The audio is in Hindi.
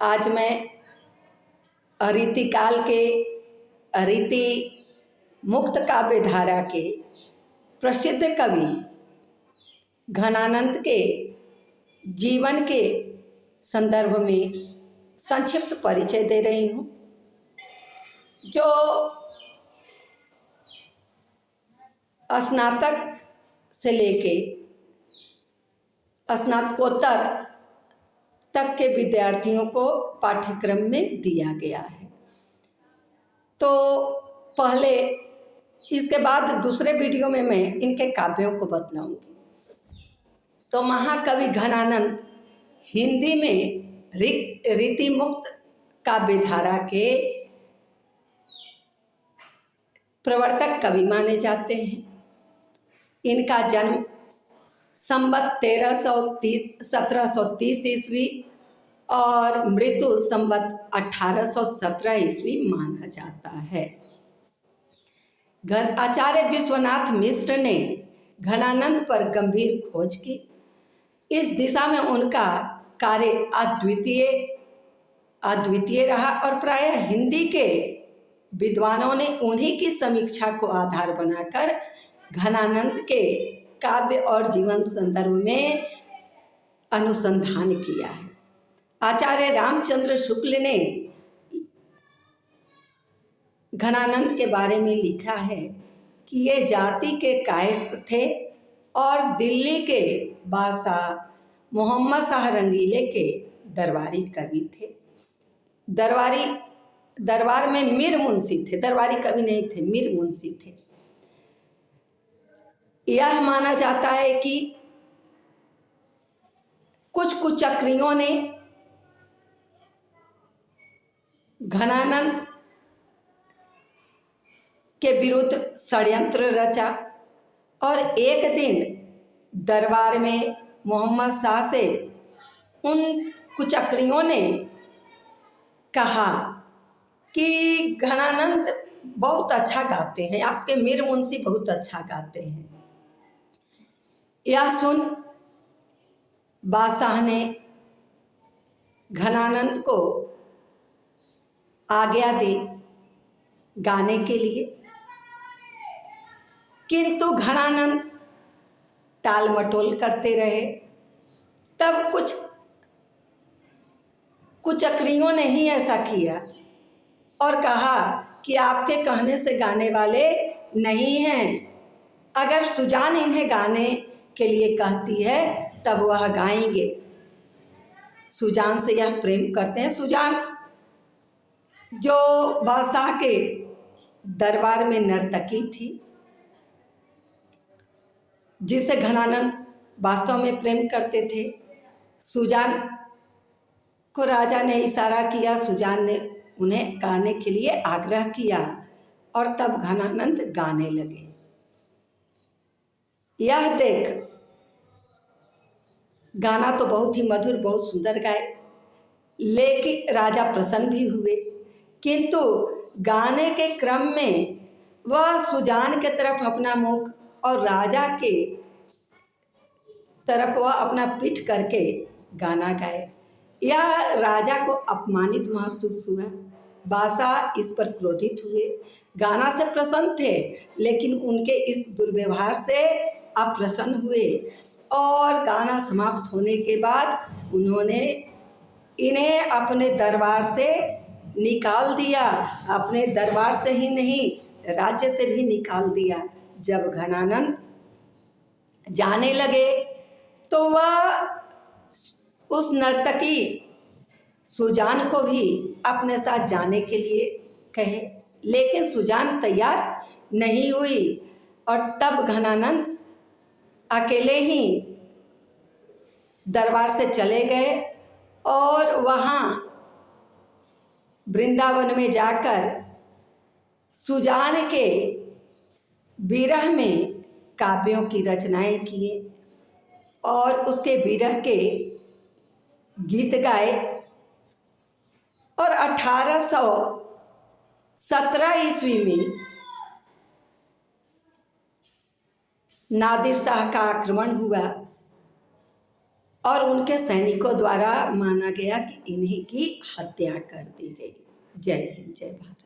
आज मैं अरीति काल के अरीति मुक्त काव्य धारा के प्रसिद्ध कवि घनानंद के जीवन के संदर्भ में संक्षिप्त परिचय दे रही हूँ। जो स्नातक से लेके स्नातकोत्तर तक के विद्यार्थियों को पाठ्यक्रम में दिया गया है। तो पहले इसके बाद दूसरे वीडियो में मैं इनके काव्यों को बतलाऊंगी। तो महाकवि घनानंद हिंदी में रीति मुक्त काव्य धारा के प्रवर्तक कवि माने जाते हैं। इनका जन्म संवत 1730 ईस्वी और मृत्यु संवत 1817 ईस्वी माना जाता है। आचार्य विश्वनाथ मिश्र ने घनानंद पर गंभीर खोज की। इस दिशा में उनका कार्य अद्वितीय रहा और प्रायः हिंदी के विद्वानों ने उन्हीं की समीक्षा को आधार बनाकर घनानंद के काव्य और जीवन संदर्भ में अनुसंधान किया है। आचार्य रामचंद्र शुक्ल ने घनानंद के बारे में लिखा है कि ये जाति के कायस्थ थे और दिल्ली के बादशाह मोहम्मद शाह रंगीले के दरबारी कवि थे। दरबार में मीर मुंशी थे, दरबारी कवि नहीं थे, मीर मुंशी थे। यह माना जाता है कि कुछ कुचक्रियों ने घनानंद के विरुद्ध षड्यंत्र रचा और एक दिन दरबार में मोहम्मद शाह से उन कुचक्रियों ने कहा कि घनानंद बहुत अच्छा गाते हैं, आपके मीर मुंशी बहुत अच्छा गाते हैं। यह सुन बादशाह ने घनानंद को आज्ञा दी गाने के लिए, किंतु घनानंद टाल मटोल करते रहे। तब कुछ कुचक्रियों ने ही ऐसा किया और कहा कि आपके कहने से गाने वाले नहीं हैं, अगर सुजान इन्हें गाने के लिए कहती है तब वह गाएंगे। सुजान से यह प्रेम करते हैं। सुजान जो बादशाह के दरबार में नर्तकी थी, जिसे घनानंद वास्तव में प्रेम करते थे। सुजान को राजा ने इशारा किया, सुजान ने उन्हें गाने के लिए आग्रह किया और तब घनानंद गाने लगे। यह देख गाना तो बहुत ही मधुर, बहुत सुंदर गाए, लेकिन राजा प्रसन्न भी हुए, किंतु गाने के क्रम में वह सुजान के तरफ अपना मुख और राजा के तरफ वह अपना पीठ करके गाना गाए। यह राजा को अपमानित महसूस हुआ। बादशाह इस पर क्रोधित हुए। गाना से प्रसन्न थे लेकिन उनके इस दुर्व्यवहार से अप्रसन्न हुए और गाना समाप्त होने के बाद उन्होंने इन्हें अपने दरबार से निकाल दिया। अपने दरबार से ही नहीं, राज्य से भी निकाल दिया। जब घनानंद जाने लगे तो वह उस नर्तकी सुजान को भी अपने साथ जाने के लिए कहे, लेकिन सुजान तैयार नहीं हुई और तब घनानंद अकेले ही दरबार से चले गए और वहाँ वृंदावन में जाकर सुजान के विरह में काव्यों की रचनाएं किए और उसके विरह के गीत गाए और 1817 ईस्वी में नादिर शाह का आक्रमण हुआ और उनके सैनिकों द्वारा माना गया कि इन्हीं की हत्या कर दी गई। जय हिंद, जय भारत।